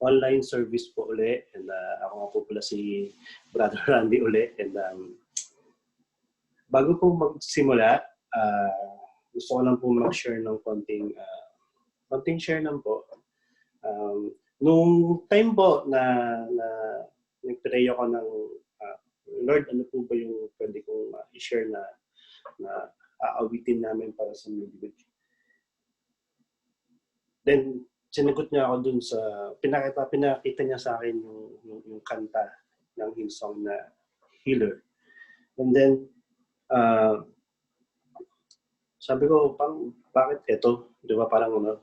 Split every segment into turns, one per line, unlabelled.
online service po uli. And ako nga po pala si Brother Randy uli. And bago po magsimula, gusto ko lang po mag-share ng konting share lang po. Nung time po na nag-pray ako ng Lord, ano po ba yung pwede kong i-share na aawitin namin para sa Midwood? Then, sinagot niya ako dun sa, pinakita niya sa akin yung kanta ng Hillsong na Healer. And then, sabi ko, bakit ito? Di ba parang Lord,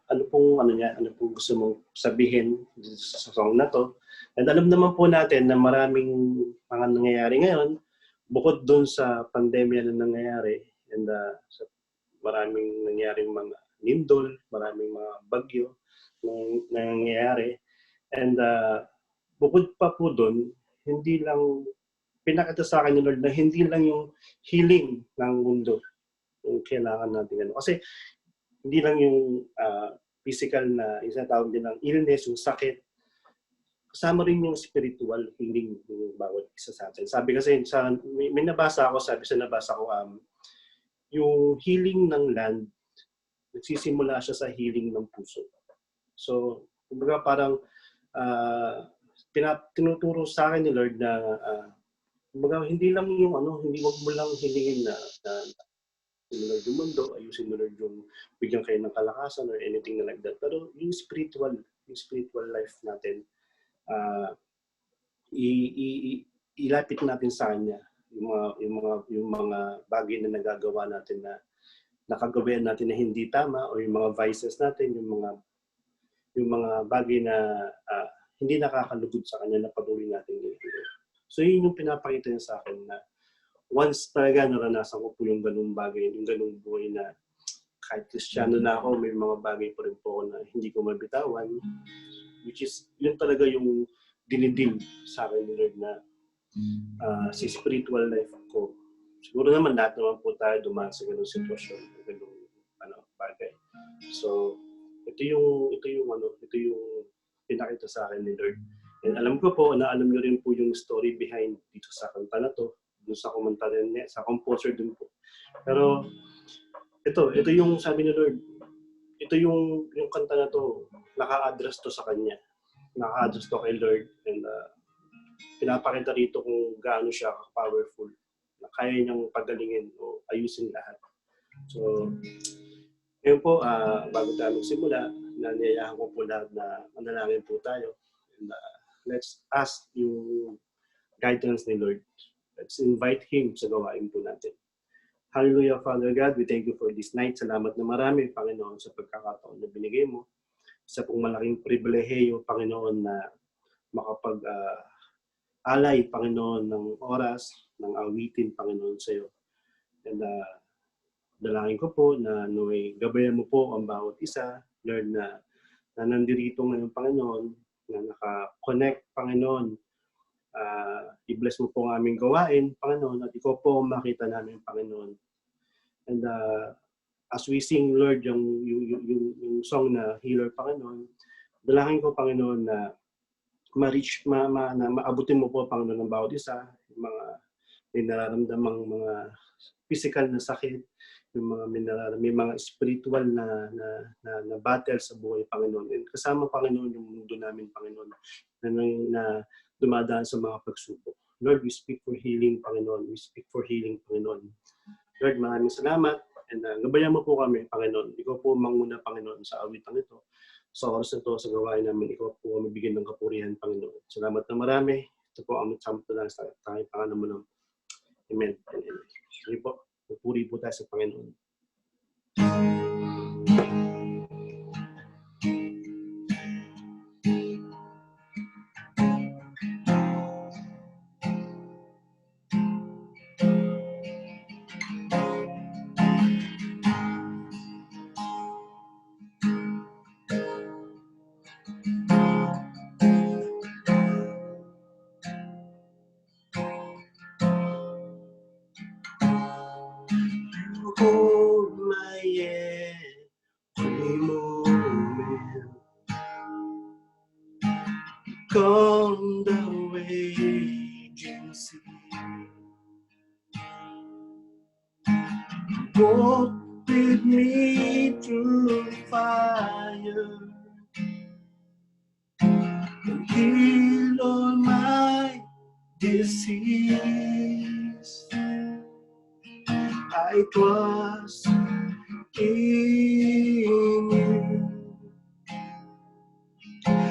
ano pong gusto mong sabihin sa song na to? And alam naman po natin na maraming mga nangyayari ngayon, bukod doon sa pandemya na nangyayari, and maraming nangyaring mga lindol, maraming mga bagyo na nangyayari. And bukod pa po doon, hindi lang, pinakita sa akin ni Lord na hindi lang yung healing ng mundo yung kailangan natin. Kasi hindi lang yung physical na tawag din ng illness, yung sakit, kasama rin yung spiritual healing ng bawat isa sa atin. Sabi kasi, may nabasa ko, yung healing ng land, nagsisimula siya sa healing ng puso. So, kumbaga parang tinuturo sa akin ni Lord na kumbaga hindi lang yung hindi wag mo lang hilingin na Lord yung mundo, ayusin mo Lord yung bigyan kayo ng kalakasan or anything like that. Pero yung spiritual life natin, ilapit natin sa Kanya yung mga bagay na nagagawa natin na nakagawian natin na hindi tama, o yung mga vices natin, yung mga bagay na hindi nakakalugod sa Kanya na patuloy natin gawin. So yun yung pinapakita niya sa akin na once talaga naranasan ko po yung ganung bagay, yung ganung buhay na kahit Kristiyano na ako, may mga bagay pa rin po ako na hindi ko mabitawan, which is yun talaga yung dinidin sa akin ni Lord na si spiritual life ko. Siguro naman lahat naman po tayo dumaan sa ganung sitwasyon, ganung bagay. So ito yung pinakita sa akin ni Lord. And alam ko po na alam niyo rin po yung story behind dito sa kanta na to, dun sa kumanta rin niya, sa composer din po. Pero ito yung sabi ni Lord, ito yung kanta na to, naka-address to sa Kanya. Naka-address to kay Lord, and pinapakita rito kung gaano siya powerful, na kaya niyang pagalingin o ayusin lahat. So, ngayon po, bago tayo magsimula, naniyayahan ko po lahat na manalangin po tayo. And let's ask yung guidance ni Lord. Let's invite Him sa gawain po natin. Hallelujah, Father God, we thank you for this night. Salamat na marami, Panginoon, sa pagkakataon na binigay mo. Isa pong malaking pribilehiyo, Panginoon, na makapag-alay, Panginoon, ng oras, ng awitin, Panginoon, sa iyo. And dalangin ko po na gabayan mo po ang bawat isa, Lord, na nandirito ngayon, Panginoon, na naka-connect, Panginoon. I-bless mo po ang aming gawain, Panginoon, at ikaw po makita namin, Panginoon. And as we sing, Lord, yung song na Healer, Panginoon, dalangin ko, Panginoon, na maabutin mo po, Panginoon, ng bawat isa, yung mga may nararamdamang mga physical na sakit, yung mga may mga spiritual na battle sa buhay, Panginoon. And kasama, Panginoon, yung mundo namin, Panginoon, na dumadaan sa mga pagsubok. Lord, we speak for healing, Panginoon. We speak for healing, Panginoon. Lord, maraming salamat. And gabayan mo po kami, Panginoon. Ikaw po manguna, Panginoon, sa awitang ito. Sa oras na ito, sa gawain namin, ikaw po ang mabigyan ng kapurihan, Panginoon. Salamat na marami. Ito po ang sampulan sa tanging pangalan mo ng Amen. Sige po. Pupuri po tayo sa Panginoon. Hold my calm the raging sea. Walk with me through fire, and heal all my disease. I trust in you.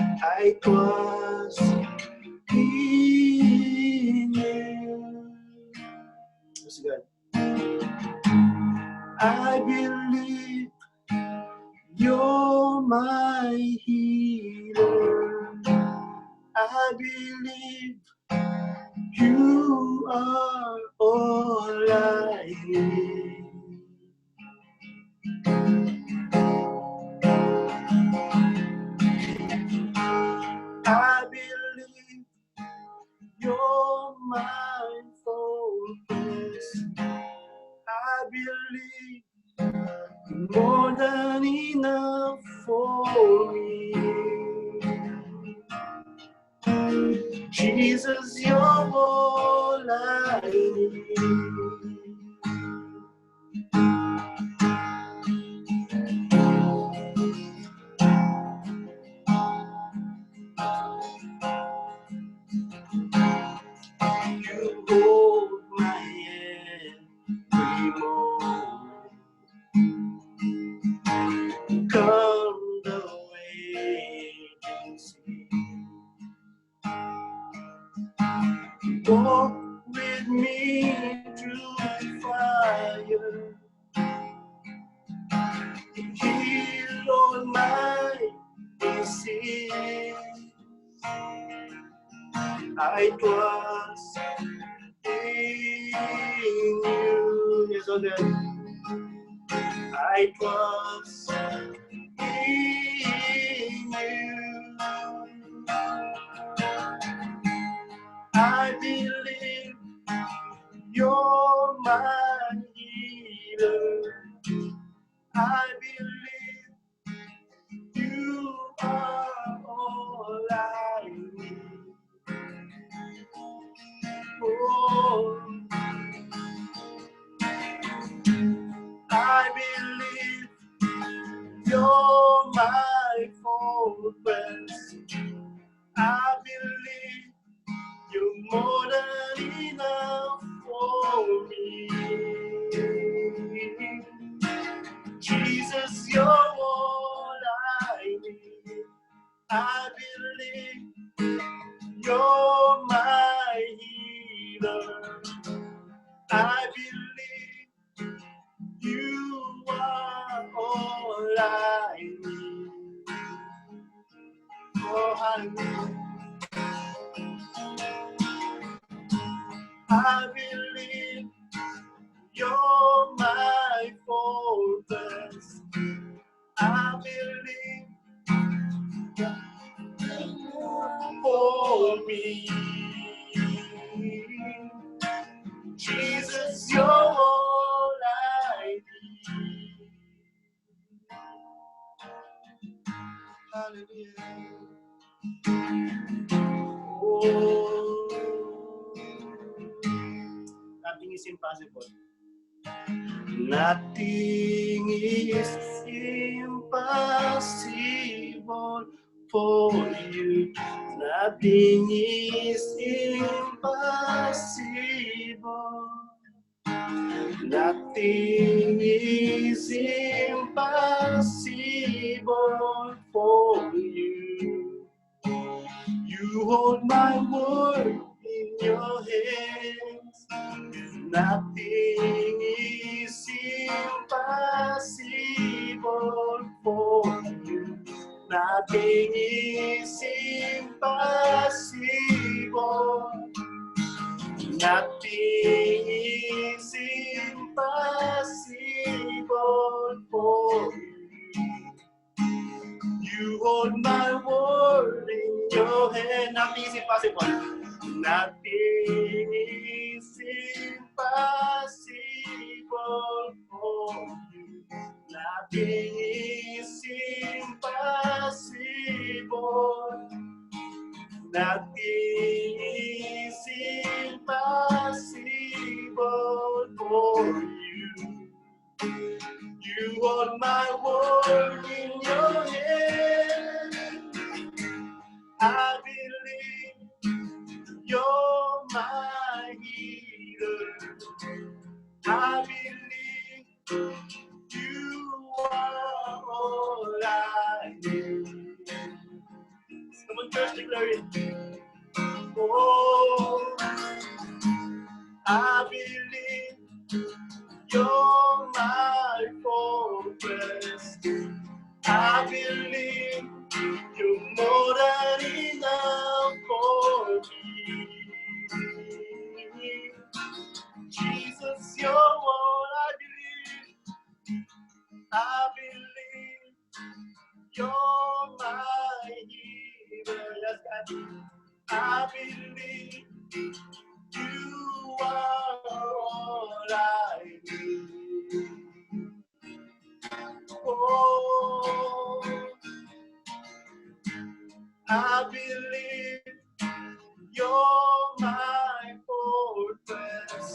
I trust in you. Yes, God. I believe you're my healer. I believe you are all I need. I believe you're my focus. I believe more than enough for me. Jesus, you're all I need. You hold my hand every moment. Come the raging sea. Walk with me through fire. Heal all my disease. I trust in you. Yes, okay. I trust in you. I believe you're my healer. I believe you are all I need. Oh, I believe you're my fortress. I believe you're more than enough for me. Jesus, you're all I need. I believe you're my healer. I believe you are all I need. Oh, hallelujah. I believe you're my fortress. I believe for me. Jesus, you're all I need. Hallelujah. Oh, nothing is impossible. Nothing is impossible for you. Nothing is impossible. Nothing is impossible for you. You hold my world in your hands. Nothing is impossible for you. Nothing is impossible. Nothing is impossible for you. You hold my world in your hand. Nothing is impossible. Nothing is impossible for you. Nothing is impossible. Nothing is impossible for you. You hold my world in your hand. I believe you're my healer. I believe you are all I need. Come on, church, declare it. Oh, I believe you're my fortress. I believe you're more than enough for me. Jesus, you're all I believe. I believe you're my healer. Yes, God. I believe you are all I need. Oh, I believe you're my fortress.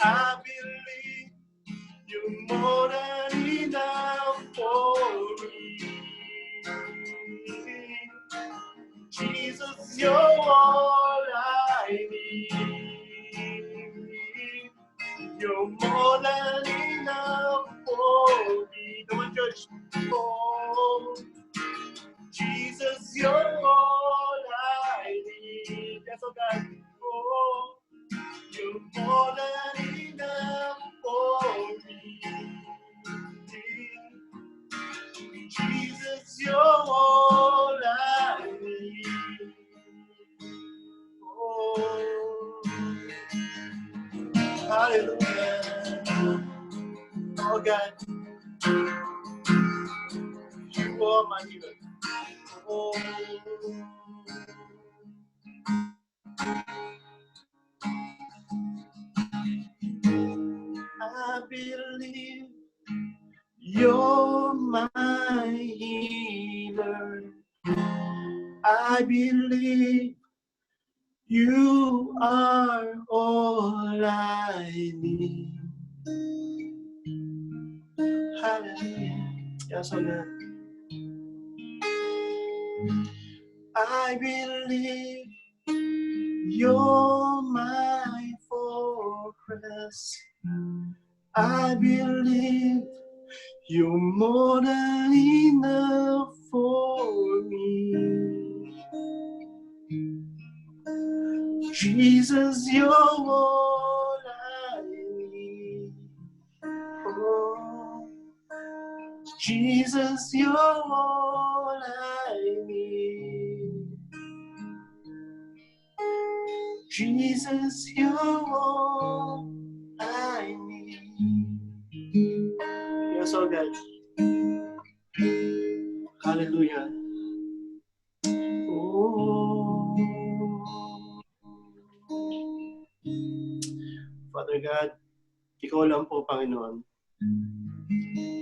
I believe you're more than enough for me. Jesus, you're all I need. You're more than enough for me. Come on, church. Oh, Jesus, you're all I need. That's all, God. Oh, you're more than enough for me. Jesus, you're all I need. Oh, hallelujah. Oh, God, you are my healer. Oh, I believe you're my healer. I believe you are all I need. Hallelujah. Yes, oh God. I believe you're my fortress. I believe you're more than enough for me. Jesus, you're all I need. Oh, Jesus, you're all I need. Jesus, you're all I need. Yes, oh God. Hallelujah. Oh. Father God, ikaw lang po, Panginoon.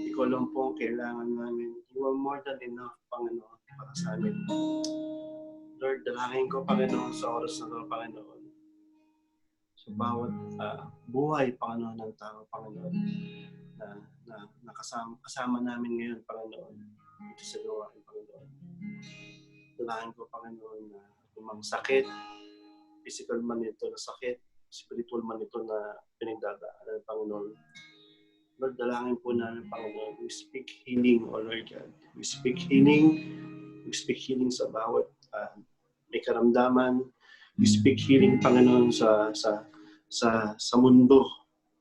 Ikaw lang po ang kailangan namin. You are more than enough, Panginoon, para sa amin. Lord, dalangin ko, Panginoon, sa oras na ito, Panginoon. Sa bawat buhay, Panginoon, ng tao, Panginoon, na kasama namin ngayon, Panginoon, dito sa gawain, Panginoon. Dalangin ko, Panginoon, na lumang sakit, physical man ito na sakit, spiritual man ito na pinagdadaanan, Panginoon. Lord, dalangin po namin, Panginoon. We speak healing, O Lord God. We speak healing. We speak healing sa bawat may karamdaman. We speak healing, Panginoon, sa mundo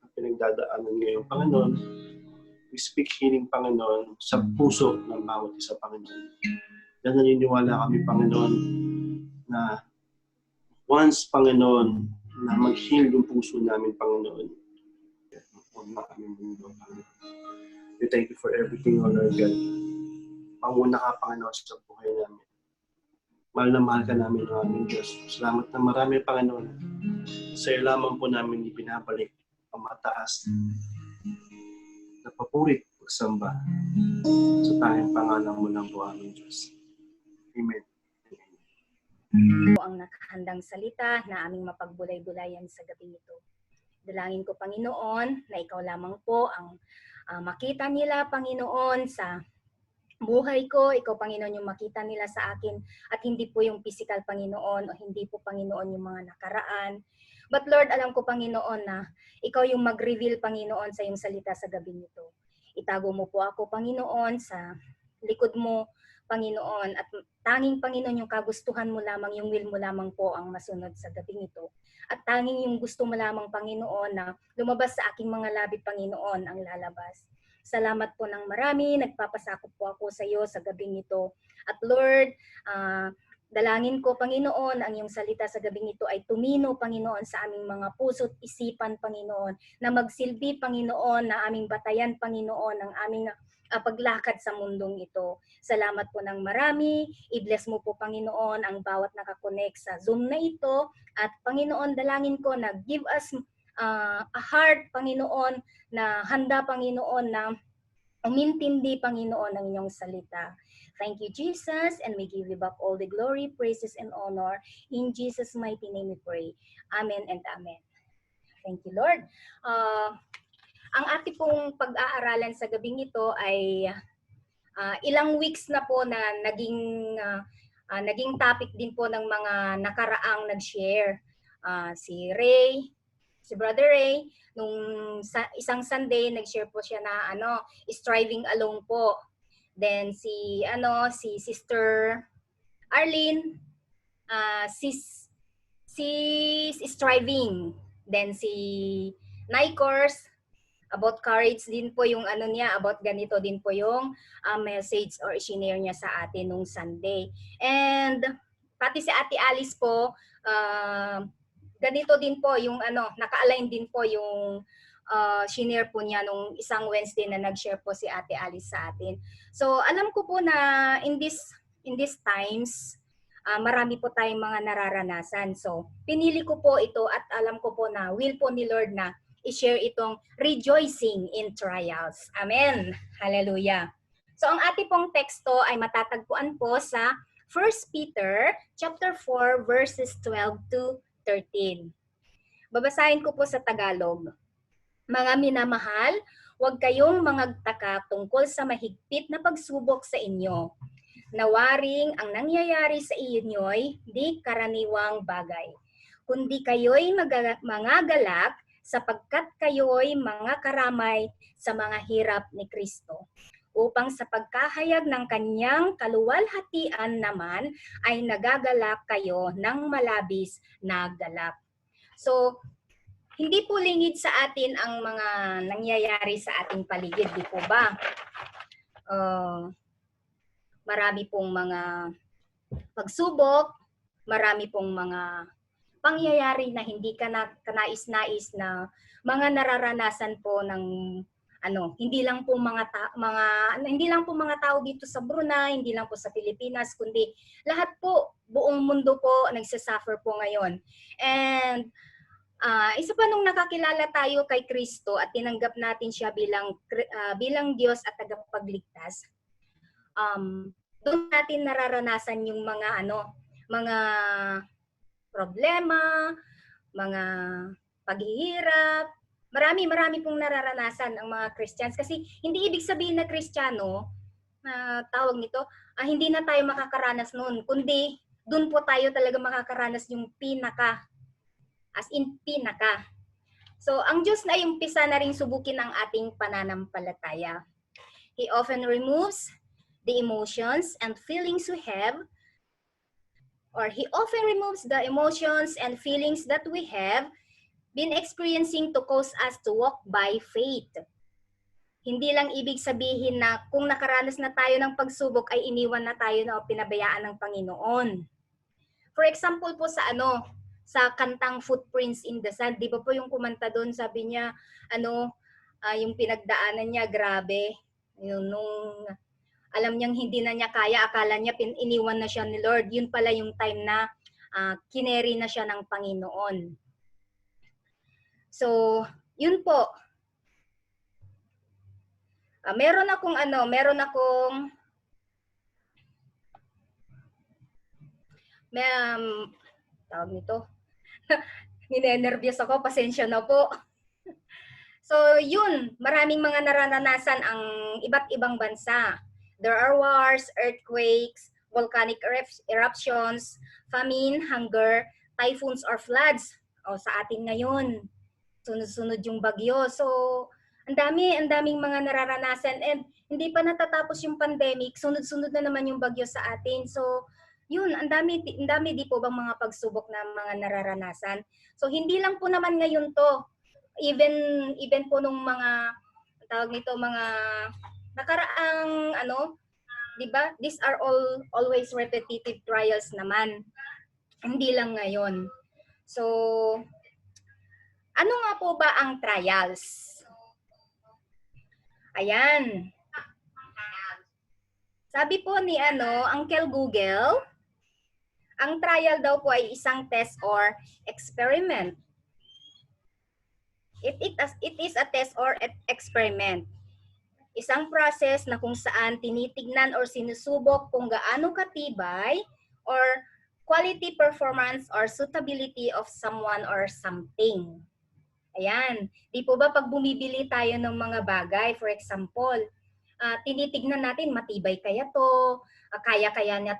na pinagdadaanan ngayon, Panginoon. We speak healing, Panginoon, sa puso ng bawat isa, Panginoon. Dahil naniniwala kami, Panginoon, na once, Panginoon, na mag-heal yung puso namin, Panginoon, we thank you for everything, O Lord God. Panguna ka, Panginoon, sa buhay namin. Mahal na mahal ka namin, O aming Diyos. Salamat na marami, Panginoon. Sa iyo lamang po namin ibinabalik ang mataas na papurit pagsamba sa tanging pangalan mo lang po, aming Diyos. Amen.
po ang nakahandang salita na aming mapagbulay-bulayan sa gabi ito. Dalangin ko, Panginoon, na ikaw lamang po ang makita nila, Panginoon, sa buhay ko. Ikaw, Panginoon, yung makita nila sa akin at hindi po yung physical, Panginoon, o hindi po, Panginoon, yung mga nakaraan. But Lord, alam ko, Panginoon, na ikaw yung mag-reveal, Panginoon, sa iyong salita sa gabi nito. Itago mo po ako, Panginoon, sa likod mo, Panginoon, at tanging, Panginoon, yung kagustuhan mo lamang, yung will mo lamang po ang masunod sa gabi nito. At tanging yung gusto mo lamang, Panginoon, na lumabas sa aking mga labi, Panginoon, ang lalabas. Salamat po ng marami, nagpapasakop po ako sa iyo sa gabing ito. At Lord, dalangin ko, Panginoon, ang iyong salita sa gabing ito ay tumino, Panginoon, sa aming mga puso't isipan, Panginoon, na magsilbi, Panginoon, na aming batayan, Panginoon, ang aming paglakad sa mundong ito. Salamat po ng marami. I-bless mo po, Panginoon, ang bawat nakakonect sa Zoom na ito. At Panginoon, dalangin ko na give us a heart, Panginoon, na handa, Panginoon, na umintindi, Panginoon, ng inyong salita. Thank you, Jesus, and we give you back all the glory, praises, and honor. In Jesus' mighty name we pray. Amen and amen. Thank you, Lord. Ang ating pong pag-aaralan sa gabing ito ay ilang weeks na po na naging topic din po ng mga nakaraang nag-share. Si Ray, si Brother Ray, nung isang Sunday, nag-share po siya na striving alone po. Then si Sister Arlene, striving. Then si Nikors, about courage din po yung niya, about ganito din po yung message or shinare niya sa atin nung Sunday. And pati si Ate Alice po, ganito din po yung naka-align din po yung shinare po niya nung isang Wednesday na nag-share po si Ate Alice sa atin. So alam ko po na in these times, marami po tayong mga nararanasan. So pinili ko po ito at alam ko po na will po ni Lord na i-share itong rejoicing in trials. Amen. Hallelujah. So ang ating pong teksto ay matatagpuan po sa 1 Peter chapter 4 verses 12 to 13. Babasahin ko po sa Tagalog. Mga minamahal, huwag kayong mangagtaka tungkol sa mahigpit na pagsubok sa inyo. Nawaring ang nangyayari sa inyo'y di karaniwang bagay, kundi kayo'y mangagalak sapagkat kayo'y mga karamay sa mga hirap ni Kristo, upang sa pagkahayag ng kanyang kaluwalhatian naman ay nagagalak kayo ng malabis na galak. So, hindi po lingid sa atin ang mga nangyayari sa ating paligid, di po ba? Marami pong mga pagsubok, marami pong mga pangyayari na hindi ka kanais-nais na mga nararanasan po ng hindi lang po mga tao dito sa Brunei, hindi lang po sa Pilipinas, kundi lahat po, buong mundo po nagsasuffer po ngayon. And isa pa nung nakakilala tayo kay Kristo at tinanggap natin siya bilang Diyos at tagapagligtas, doon natin nararanasan yung mga problema, mga paghihirap. Marami pong nararanasan ang mga Christians kasi hindi ibig sabihin na Kristiyano, tawag nito, hindi na tayo makakaranas noon, kundi doon po tayo talaga makakaranas yung pinaka. As in pinaka. So, ang Diyos na umpisa na rin subukin ang ating pananampalataya. He often removes the emotions and feelings we have, or He often removes the emotions and feelings that we have been experiencing to cause us to walk by faith. Hindi lang ibig sabihin na kung nakaranas na tayo ng pagsubok ay iniwan na tayo na o pinabayaan ng Panginoon. For example po sa kantang Footprints in the Sand, di ba po yung kumanta doon, sabi niya, yung pinagdaanan niya, grabe. Nung alam niyang hindi na niya kaya, akala niya iniwan na siya ni Lord. Yun pala yung time na kineri na siya ng Panginoon. So, yun po. Meron akong may, tawag nito, ninenervyos ako, pasensya na po. So yun, maraming mga nararanasan ang iba't ibang bansa. There are wars, earthquakes, volcanic eruptions, famine, hunger, typhoons or floods. O sa atin ngayon, sunod-sunod yung bagyo. So ang daming mga nararanasan and hindi pa natatapos yung pandemic, sunod-sunod na naman yung bagyo sa atin. So yun, ang dami di po bang mga pagsubok na mga nararanasan. So hindi lang po naman ngayon to, even po nung mga tawag nito mga nakaraang ano, 'di ba? These are always repetitive trials naman. Hindi lang ngayon. So ano nga po ba ang trials? Ayan. Sabi po ni Uncle Google, ang trial daw po ay isang test or experiment. It is a test or experiment. Isang process na kung saan tinitignan or sinusubok kung gaano katibay or quality, performance, or suitability of someone or something. Ayan. Di po ba pag bumibili tayo ng mga bagay, for example, tinitignan natin matibay kaya to, kaya-kaya niya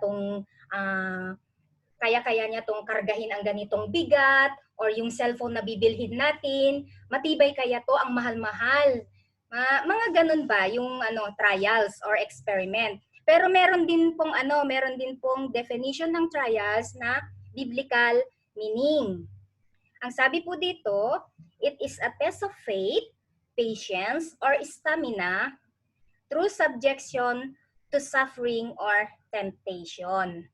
tong kargahin ang ganitong bigat, or yung cellphone na bibilhin natin, matibay kaya to, ang mahal-mahal. Mga ganun ba yung trials or experiment. Pero meron din pong definition ng trials na biblical meaning. Ang sabi po dito, it is a test of faith, patience, or stamina through subjection to suffering or temptation.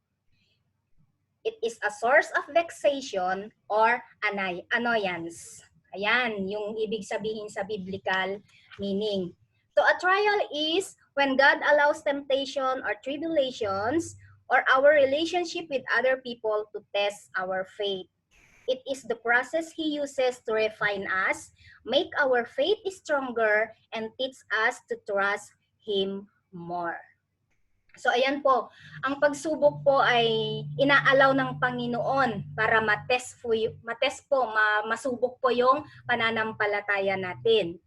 It is a source of vexation or annoyance. Ayan, yung ibig sabihin sa biblical meaning. So a trial is when God allows temptation or tribulations or our relationship with other people to test our faith. It is the process He uses to refine us, make our faith stronger, and teach us to trust Him more. So ayan po, ang pagsubok po ay inaalaw ng Panginoon para masubok po yung pananampalataya natin.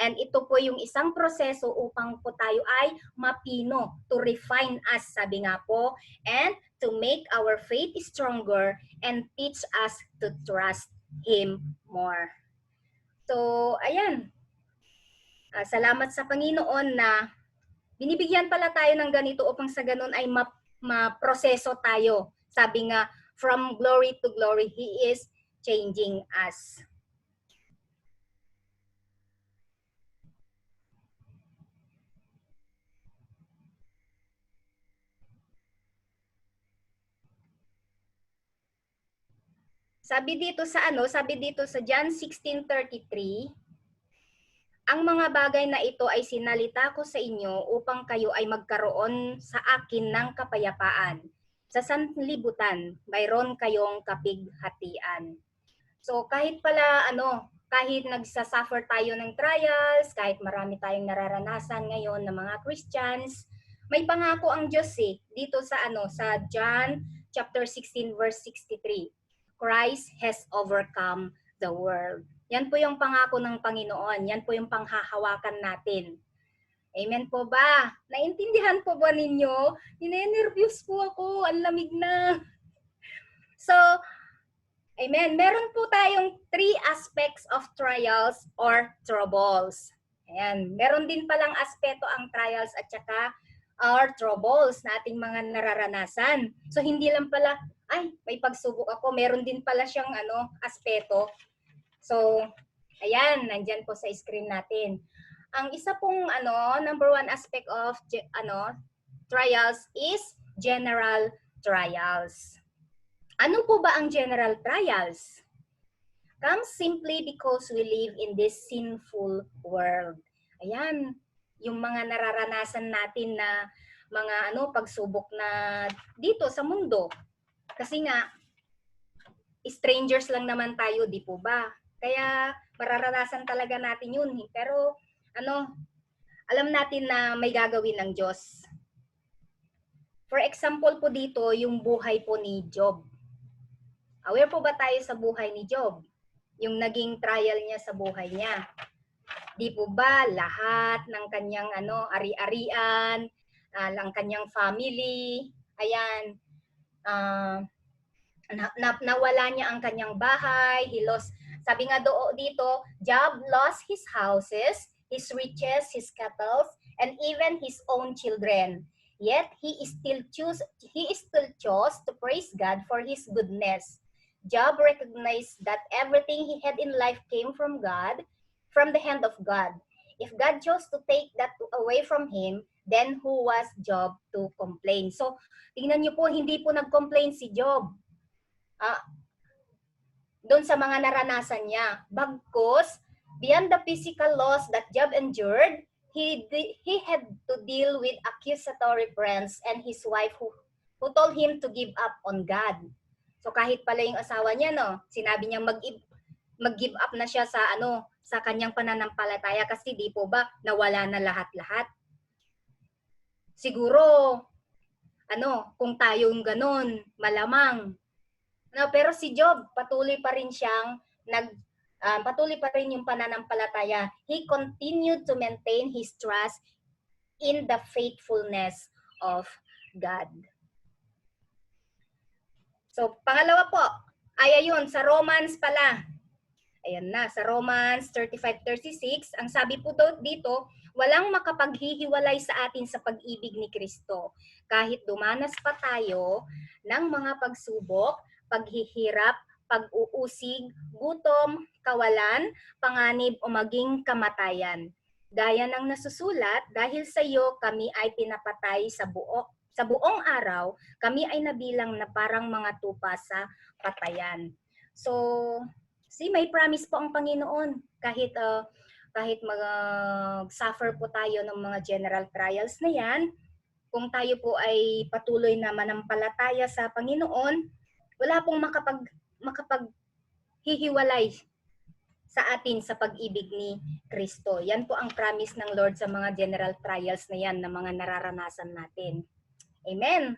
And ito po yung isang proseso upang po tayo ay mapino, to refine us, sabi nga po, and to make our faith stronger and teach us to trust Him more. So ayan, salamat sa Panginoon na binibigyan pala tayo ng ganito upang sa ganun ay maproseso tayo. Sabi nga, from glory to glory, He is changing us. Sabi dito sa John 16:33, ang mga bagay na ito ay sinalita ko sa inyo upang kayo ay magkaroon sa akin ng kapayapaan. Sa sanlibutan, mayroon kayong kapighatian. So kahit nagsasuffer tayo ng trials, kahit marami tayong nararanasan ngayon ng mga Christians, may pangako ang Diyos dito sa John chapter 16 verse 63. Christ has overcome the world. Yan po yung pangako ng Panginoon. Yan po yung panghahawakan natin. Amen po ba? Naintindihan po ba ninyo? Ninenervyos po ako. Ang lamig na. So, amen. Meron po tayong 3 aspects of trials or troubles. Ayan. Meron din palang aspeto ang trials at saka or troubles na ating mga nararanasan. So, hindi lang pala, may pagsubok ako. Meron din pala siyang aspeto. So, ayan, nandyan po sa screen natin. Ang isa pong number 1 aspect of trials is general trials. Ano po ba ang general trials? Comes simply because we live in this sinful world. Ayan, yung mga nararanasan natin na mga pagsubok na dito sa mundo. Kasi nga, strangers lang naman tayo, di po ba? Kaya mararanasan talaga natin yun. Pero alam natin na may gagawin ng Diyos. For example po dito, yung buhay po ni Job. Aware po ba tayo sa buhay ni Job? Yung naging trial niya sa buhay niya. Di po ba lahat ng kanyang ari-arian, ng kanyang family, ayan, nawala niya ang kanyang bahay, he lost, sabi nga dito, Job lost his houses, his riches, his cattle, and even his own children. Yet he still chose to praise God for his goodness. Job recognized that everything he had in life came from God, from the hand of God. If God chose to take that away from him, then who was Job to complain? So, tingnan niyo po, hindi po nag-complain si Job doon sa mga naranasan niya. Bagkus, beyond the physical loss that Job endured, he had to deal with accusatory friends and his wife who told him to give up on God. So kahit pala yung asawa niya, sinabi niya mag-give up na siya sa kanyang pananampalataya kasi di po ba nawala na lahat-lahat. Siguro kung tayong ganun, malamang. Pero si Job, patuloy pa rin yung pananampalataya. He continued to maintain his trust in the faithfulness of God. So, pangalawa po, ay ayun, sa Romans pala. Ayan na, sa Romans 35:36, ang sabi po dito, walang makapaghihiwalay sa atin sa pag-ibig ni Kristo. Kahit dumanas pa tayo ng mga pagsubok, paghihirap, pag-uusig, gutom, kawalan, panganib o maging kamatayan. Gaya ng nasusulat, dahil sa iyo kami ay pinapatay sa buong araw, kami ay nabilang na parang mga tupa sa patayan. So, may promise po ang Panginoon kahit mag-suffer po tayo ng mga general trials na yan, kung tayo po ay patuloy na manampalataya sa Panginoon, wala pong makapaghihiwalay sa atin sa pag-ibig ni Kristo. Yan po ang promise ng Lord sa mga general trials na yan na mga nararanasan natin. Amen.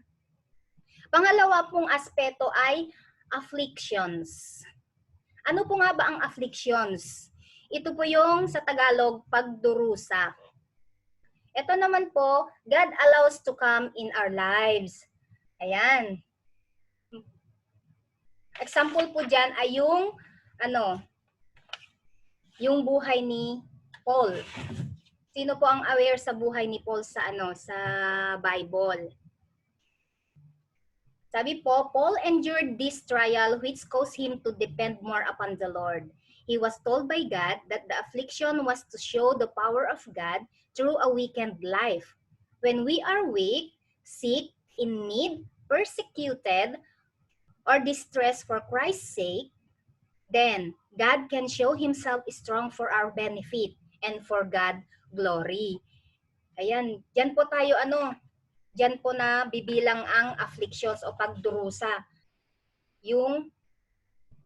Pangalawa pong aspeto ay afflictions. Ano po nga ba ang afflictions? Ito po yung sa Tagalog, pagdurusa. Ito naman po, God allows to come in our lives. Ayan. Example po dyan ay yung buhay ni Paul. Sino po ang aware sa buhay ni Paul sa Bible? Sabi po, Paul endured this trial which caused him to depend more upon the Lord. He was told by God that the affliction was to show the power of God through a weakened life. When we are weak, sick, in need, persecuted, or distressed for Christ's sake, then God can show himself strong for our benefit and for God glory. Ayan, diyan po tayo diyan po na bibilang ang afflictions o pagdurusa. Yung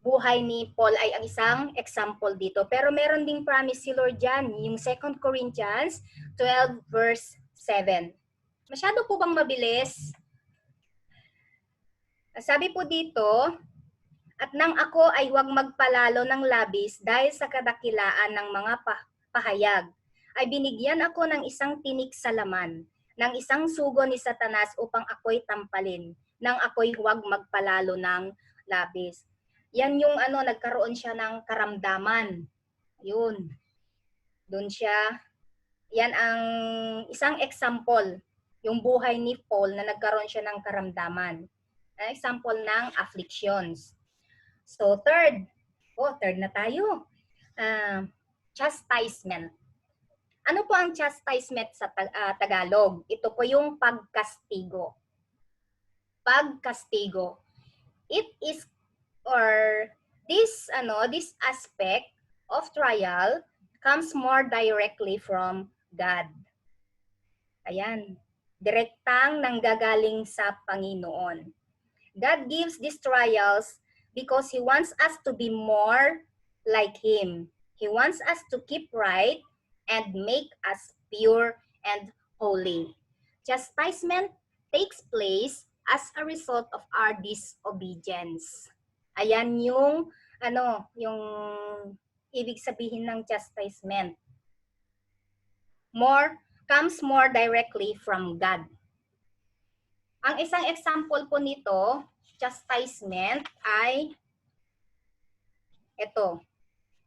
buhay ni Paul ay ang isang example dito. Pero meron ding promise si Lord dyan, yung 2 Corinthians 12 verse 7. Masyado po bang mabilis? Sabi po dito, at nang ako ay huwag magpalalo ng labis dahil sa kadakilaan ng mga pahayag, ay binigyan ako ng isang tinik sa laman, ng isang sugo ni Satanas upang ako'y tampalin, nang ako'y huwag magpalalo ng labis. Yan yung nagkaroon siya ng karamdaman. Yun. Doon siya. Yan ang isang example, yung buhay ni Paul na nagkaroon siya ng karamdaman. An example ng afflictions. So third na tayo. Chastisement. Ano po ang chastisement sa Tagalog? Ito po yung pagkastigo. Pagkastigo. It is this aspect of trial comes more directly from God. Ayan, direktang nanggagaling sa Panginoon. God gives these trials because He wants us to be more like Him. He wants us to keep right and make us pure and holy. Chastisement takes place as a result of our disobedience. Ayan yung yung ibig sabihin ng chastisement. Comes more directly from God. Ang isang example po nito, chastisement, ay ito.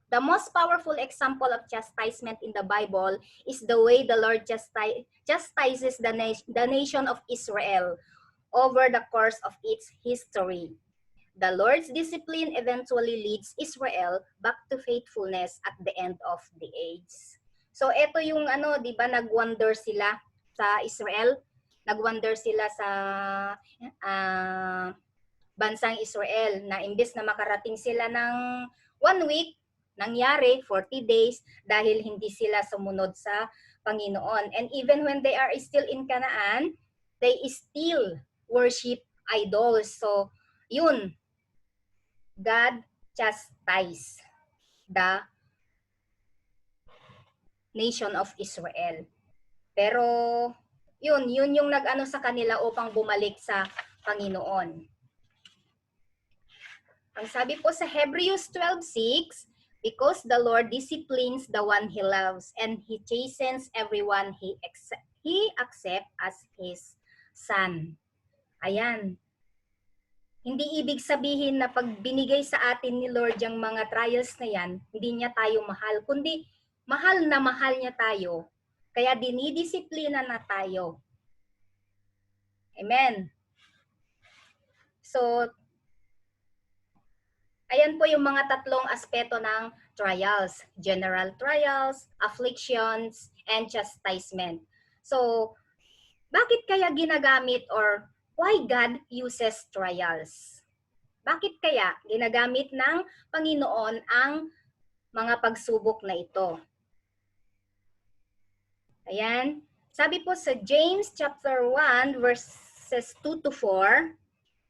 The most powerful example of chastisement in the Bible is the way the Lord chastises the nation of Israel over the course of its history. The Lord's discipline eventually leads Israel back to faithfulness at the end of the age. So ito yung di ba nagwander sila sa Israel, nagwander sila sa bansang Israel na imbes na makarating sila ng 1 week, nangyari 40 days dahil hindi sila sumunod sa Panginoon. And even when they are still in Canaan, they still worship idols. So, yun, God chastised the nation of Israel. Pero, yun yung nag-ano sa kanila upang bumalik sa Panginoon. Ang sabi po sa Hebrews 12:6, because the Lord disciplines the one He loves and He chastens everyone He accepts as His son. Ayan. Hindi ibig sabihin na pag binigay sa atin ni Lord yung mga trials na yan, hindi niya tayo mahal, kundi mahal na mahal niya tayo. Kaya dinidisiplina na tayo. Amen. So, ayan po yung mga tatlong aspeto ng trials. General trials, afflictions, and chastisement. So, bakit kaya ginagamit or why God uses trials? Bakit kaya ginagamit ng Panginoon ang mga pagsubok na ito? Ayan. Sabi po sa James chapter 1 verses 2 to 4,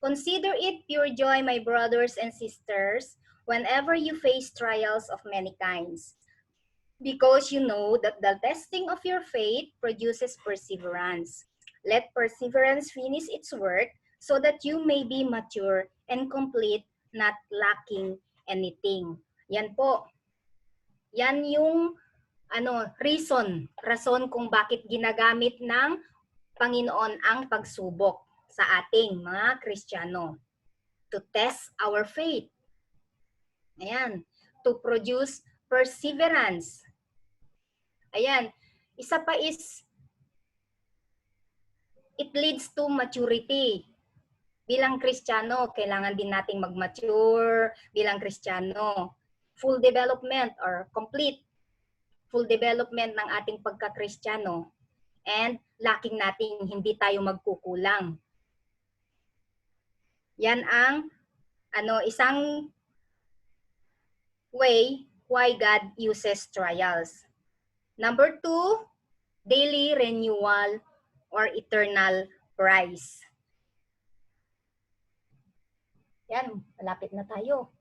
consider it pure joy, my brothers and sisters, whenever you face trials of many kinds, because you know that the testing of your faith produces perseverance. Let perseverance finish its work so that you may be mature and complete, not lacking anything. Yan po. Yan yung rason kung bakit ginagamit ng Panginoon ang pagsubok sa ating mga Kristiyano. To test our faith. Ayan. To produce perseverance. Ayan. Isa pa is, it leads to maturity. Bilang Kristiyano, kailangan din nating mag-mature bilang Kristiyano. Full development or complete full development ng ating pagka-Kristiyano. And lacking nating hindi tayo magkukulang. Yan ang isang way why God uses trials. Number 2, daily renewal or eternal prize. Yan, malapit na tayo.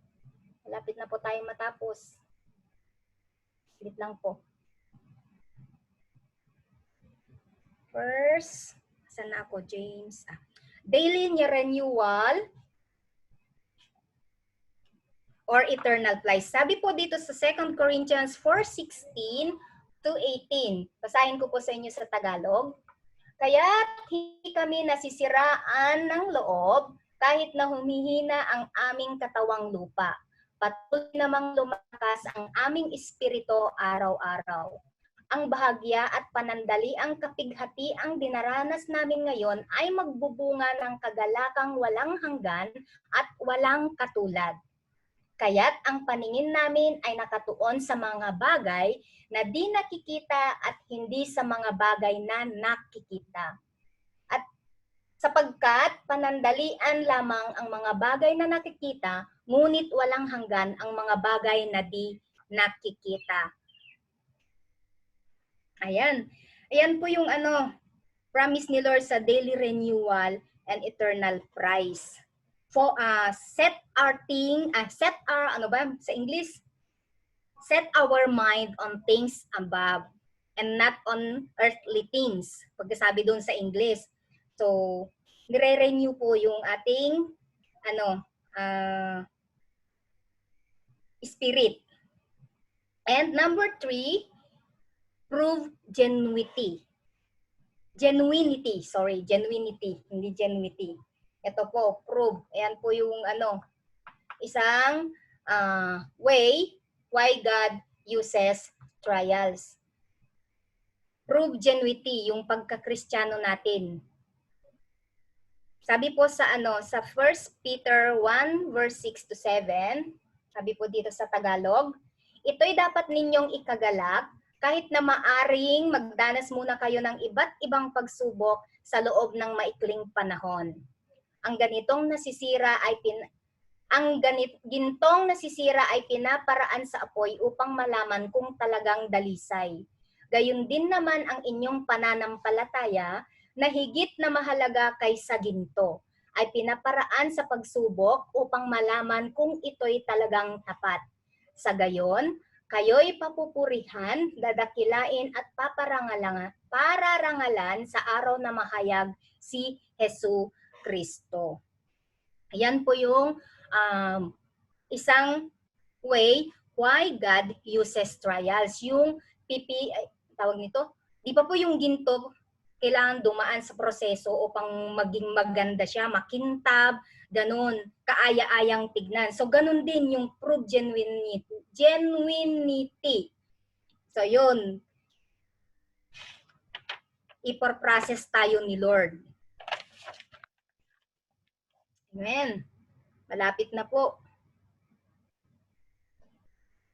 Malapit na po tayo matapos. Wait lang po. First, saan na ako, James? Daily renewal or eternal prize. Sabi po dito sa 2 Corinthians 4:16 to 18. Basahin ko po sa inyo sa Tagalog. Kaya't hindi kami nasisiraan ng loob kahit na humihina ang aming katawang lupa. Patuloy namang lumakas ang aming espiritu araw-araw. Ang bahagya at panandali ang kapighati ang dinaranas namin ngayon ay magbubunga ng kagalakang walang hanggan at walang katulad. Kaya't ang paningin namin ay nakatuon sa mga bagay na di nakikita at hindi sa mga bagay na nakikita. At sapagkat panandalian lamang ang mga bagay na nakikita, ngunit walang hanggan ang mga bagay na di nakikita. Ayan. Ayan po yung promise ni Lord sa daily renewal and eternal prize. For set our mind on things above and not on earthly things. Pagkasabi doon sa English. So, nire-renew po yung ating spirit. And number 3, prove genuinity. Genuinity, hindi genuinity. Ito po, prove. Ayan po yung isang way why God uses trials. Prove genuinity, yung pagka-Kristiyano natin. Sabi po sa sa 1 Peter 1 verse 6 to 7, sabi po dito sa Tagalog, ito'y dapat ninyong ikagalak kahit na maaring magdanas muna kayo ng iba't ibang pagsubok sa loob ng maikling panahon. Ang ganitong nasisira ay pinaparaan sa apoy upang malaman kung talagang dalisay. Gayun din naman ang inyong pananampalataya na higit na mahalaga kaysa ginto ay pinaparaan sa pagsubok upang malaman kung ito'y talagang tapat. Sa gayon, kayo'y papupurihan, dadakilain at pararangalan sa araw na mahayag si Hesu Kristo. Ayan po yung isang way why God uses trials. Yung tawag nito, di pa po yung ginto kailangan dumaan sa proseso upang maging maganda siya, makintab, ganun, kaaya-ayang tignan. So, ganun din yung prove genuinity. So, yun. Ipor-process tayo ni Lord. Amen. Malapit na po.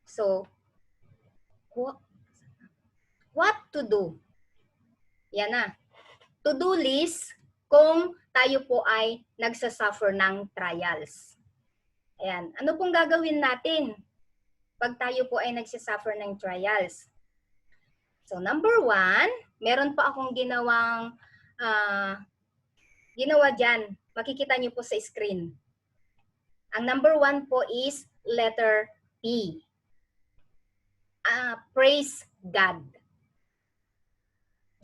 So, what to do? Yan na. To-do list kung tayo po ay nagsasuffer ng trials. Ayan. Ano pong gagawin natin pag tayo po ay nagsasuffer ng trials? So, number 1, meron pa akong ginawa dyan. Makikita nyo po sa screen. Ang number 1 po is letter P. Praise God.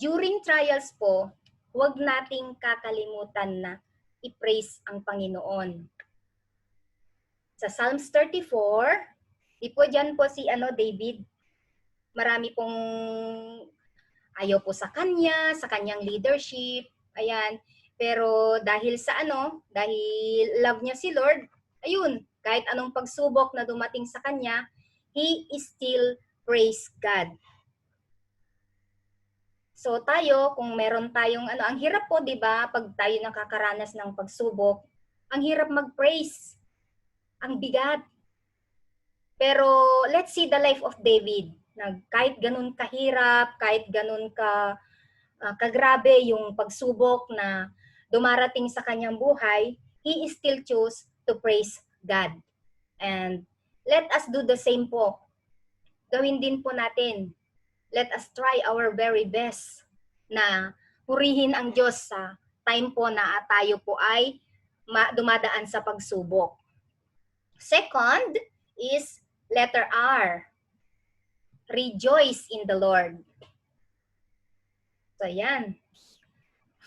During trials po, huwag nating kakalimutan na i-praise ang Panginoon. Sa Psalms 34, po dyan po si David. Marami pong ayaw po sa kanyang leadership. Ayan. Pero dahil sa dahil love niya si Lord, ayun, kahit anong pagsubok na dumating sa kanya, he is still praise God. So tayo, kung meron tayong ang hirap po, 'di ba, pag tayo nakakaranas ng pagsubok, ang hirap mag-praise. Ang bigat. Pero let's see the life of David. Kahit ganun kahirap, kahit ganun kagrabe yung pagsubok na dumarating sa kanyang buhay, he still chose to praise God. And let us do the same po. Gawin din po natin. Let us try our very best na purihin ang Diyos sa time po na tayo po ay dumadaan sa pagsubok. Second is letter R. Rejoice in the Lord. So yan.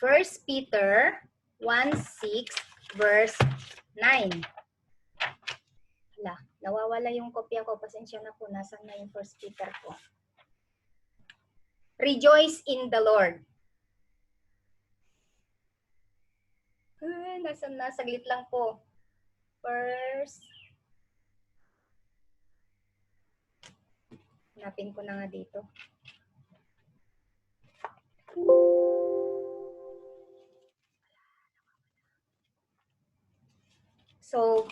1 Peter 1:6 verse 9. Nawawala yung kopya ko. Pasensya na po. Nasaan na yung 1 Peter ko? Rejoice in the Lord. Nasaan na? Saglit lang po. First. Hanapin ko na nga dito. So,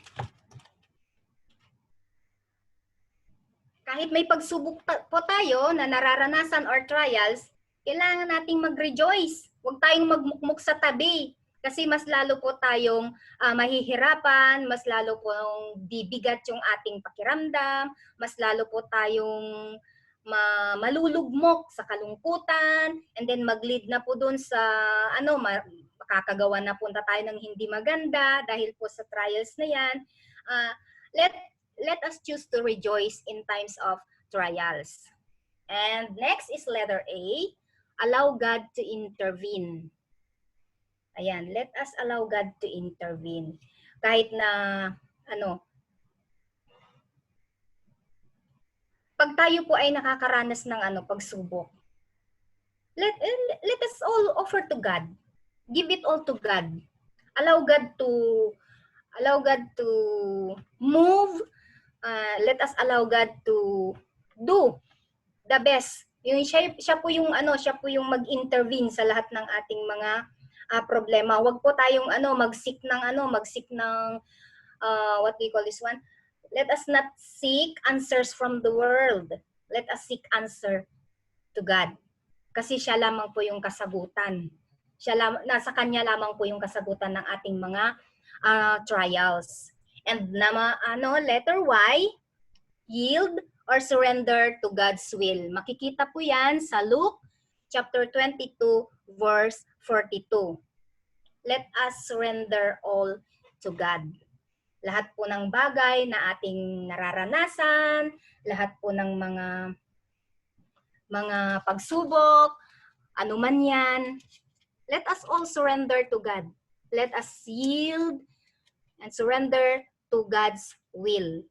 kahit may pagsubok po tayo na nararanasan or trials, kailangan nating mag-rejoice. Huwag tayong magmukmuk sa tabi. Kasi mas lalo po tayong mahihirapan, mas lalo pong bibigat yung ating pakiramdam, mas lalo po tayong malulugmok sa kalungkutan, and then mag-lead na po dun sa makakagawa na punta tayo ng hindi maganda dahil po sa trials na yan. Let us choose to rejoice in times of trials. And next is letter A, allow God to intervene. Ayan, let us allow God to intervene. Kahit na, pag tayo po ay nakakaranas ng pagsubok, let us all offer to God. Give it all to God. Allow God to move. Let us allow God to do the best. Siya po yung mag-intervene sa lahat ng ating mga problema. Huwag po tayong mag-seek ng what do you call this one? Let us not seek answers from the world. Let us seek answer to God. Kasi siya lamang po yung kasagutan. Nasa kanya lamang po yung kasagutan ng ating mga trials. And letter Y, yield or surrender to God's will. Makikita po yan sa Luke chapter 22 verse 42. Let us surrender all to God. Lahat po ng bagay na ating nararanasan, lahat po ng mga pagsubok, anuman yan, let us all surrender to God. Let us yield and surrender to God's will.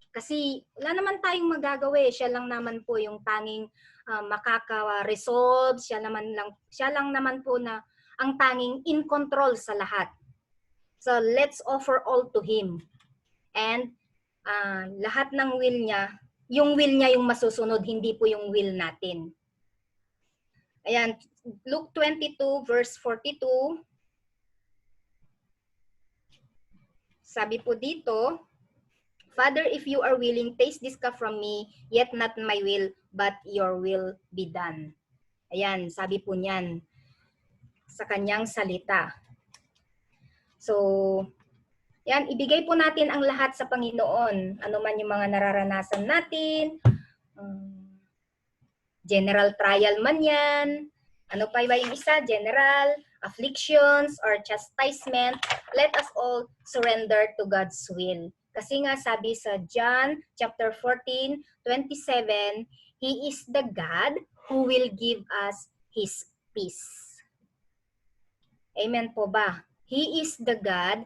Kasi wala naman tayong magagawa eh. Siya lang naman po yung tanging makaka-resolve. Siya lang naman po na ang tanging in control sa lahat. So let's offer all to Him. And lahat ng will niya, yung will niya yung masusunod, hindi po yung will natin. Ayan, Luke 22 verse 42. Sabi po dito, Father, if you are willing, taste this cup from me, yet not my will, but your will be done. Ayan, sabi po niyan sa kanyang salita. So, yan, ibigay po natin ang lahat sa Panginoon. Ano man yung mga nararanasan natin, general trial man yan, ano pa ba yung isa, general, afflictions, or chastisement, let us all surrender to God's will. Kasi nga sabi sa John chapter 14:27, He is the God who will give us His peace. Amen po ba? He is the God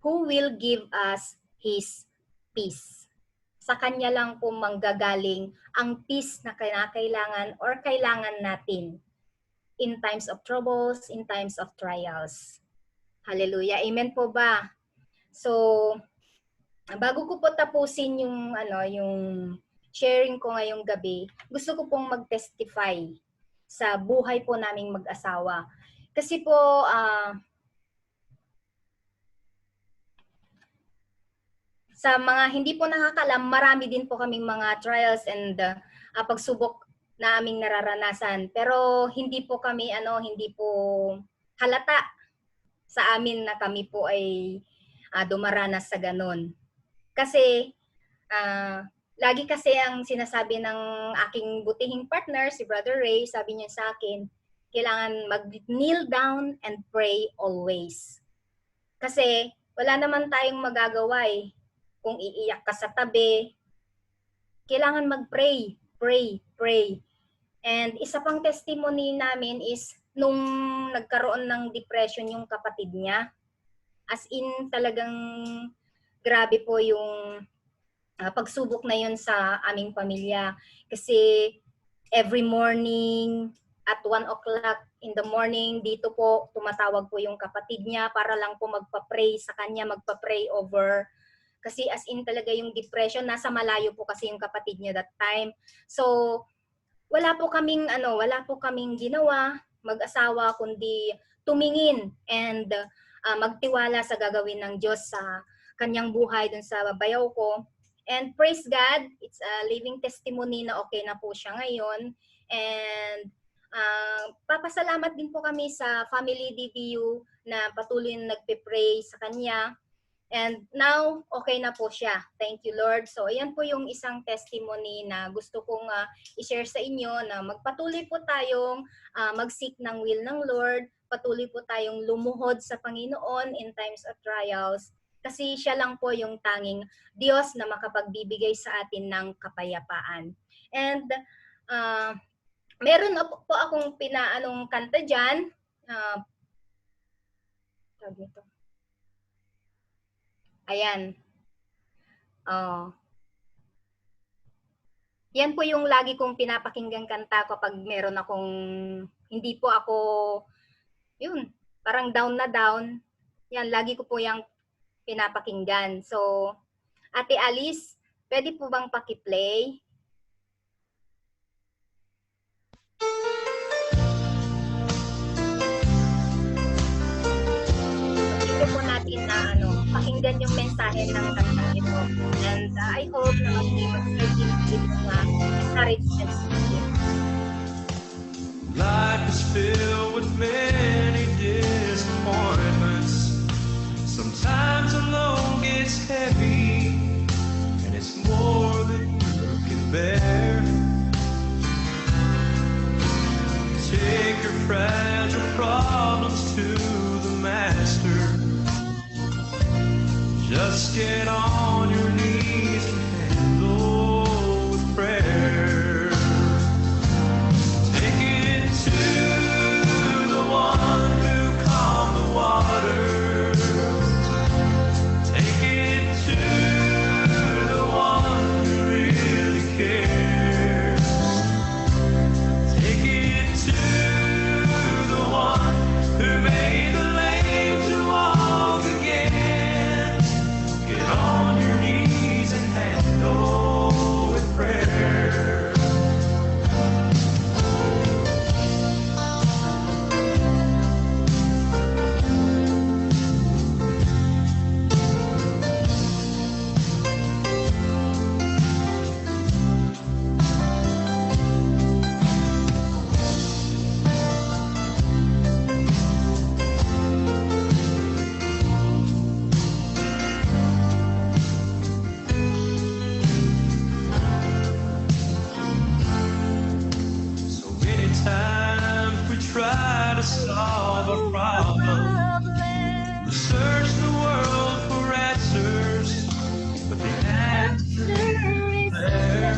who will give us His peace. Sa Kanya lang po manggagaling ang peace na kailangan or kailangan natin in times of troubles, in times of trials. Hallelujah. Amen po ba? So, bago ko po tapusin yung sharing ko ngayong gabi, gusto ko pong mag-testify sa buhay po naming mag-asawa. Kasi po, sa mga hindi po nakakalam, marami din po kaming mga trials and pagsubok na aming nararanasan. Pero hindi po kami, hindi po halata sa amin na kami po ay dumaranas sa ganun. Kasi, lagi kasi ang sinasabi ng aking butihing partner, si Brother Ray, sabi niya sa akin, kailangan mag-kneel down and pray always. Kasi wala naman tayong magagawa eh. Kung iiyak ka sa tabi, kailangan mag-pray, pray. And isa pang testimony namin is nung nagkaroon ng depression yung kapatid niya, as in talagang grabe po yung pagsubok na yun sa aming pamilya. Kasi every morning at 1 o'clock in the morning, dito po tumatawag po yung kapatid niya para lang po magpa-pray sa kanya, magpa-pray over. Kasi as in talaga yung depression, nasa malayo po kasi yung kapatid niya that time. So, wala po kaming ginawa, mag-asawa, kundi tumingin and magtiwala sa gagawin ng Diyos sa kanyang buhay dun sa bayaw ko. And praise God, it's a living testimony na okay na po siya ngayon. And papasalamat din po kami sa Family DBU na patuloy na nagpe-pray sa kanya. And now, okay na po siya. Thank you, Lord. So, ayan po yung isang testimony na gusto kong i-share sa inyo na magpatuloy po tayong mag-seek ng will ng Lord. Patuloy po tayong lumuhod sa Panginoon in times of trials. Kasi siya lang po yung tanging Diyos na makapagbibigay sa atin ng kapayapaan. And meron po akong kanta dyan. tawag nito. Ayan. Oh. Yan po yung lagi kong pinapakinggan kanta kapag meron akong, hindi po ako, yun, parang down na down. Yan, lagi ko po yung pinapakinggan. So, Ate Alice, pwede po bang paki-play? Dito po natin na pakinggan yung mensahe ng kantang ito. And I hope na mag-serve din mga courage and spirit.
Life is filled with many disappointments. Sometimes the load gets heavy, and it's more than you can bear. Take your fragile problems to the Master. Just get on your knees and handle with prayer. Take it to the one who calmed the waters. Take it to the one who really cares. Take it to the one who made the lame to walk again. Get on your knees and handle with prayer. So many times we try to solve a problem, search the world for answers, but the answer is there.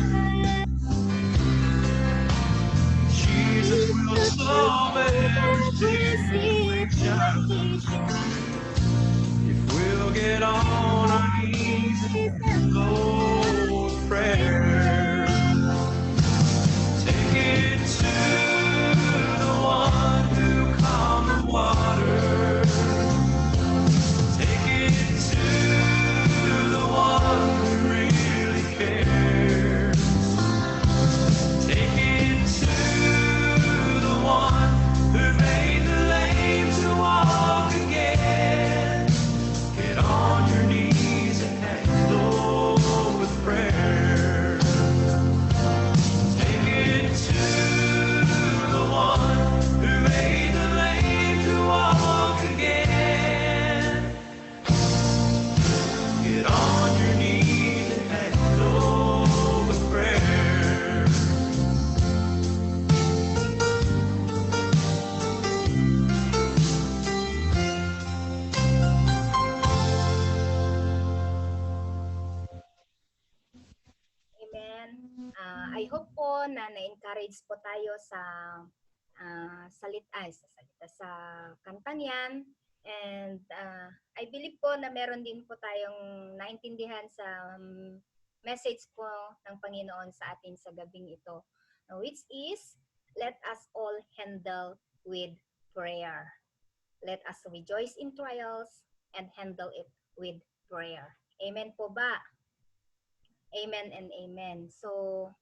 Jesus will solve every situation if we'll get on our knees and go with prayer. Take it to the one who calmed the water. Take it to the one who really cares. Take it to the one who made the lame to walk again. Get on your knees and handle with prayer. Take it to the one who made the lame to walk again. Get on your knees and handle with prayer.
Amen. I hope po na na-encourage po tayo sa sa kantang yan. And I believe po na meron din po tayong naintindihan sa message po ng Panginoon sa atin sa gabing ito, which is, let us all handle with prayer. Let us rejoice in trials and handle it with prayer. Amen po ba? Amen and amen. So,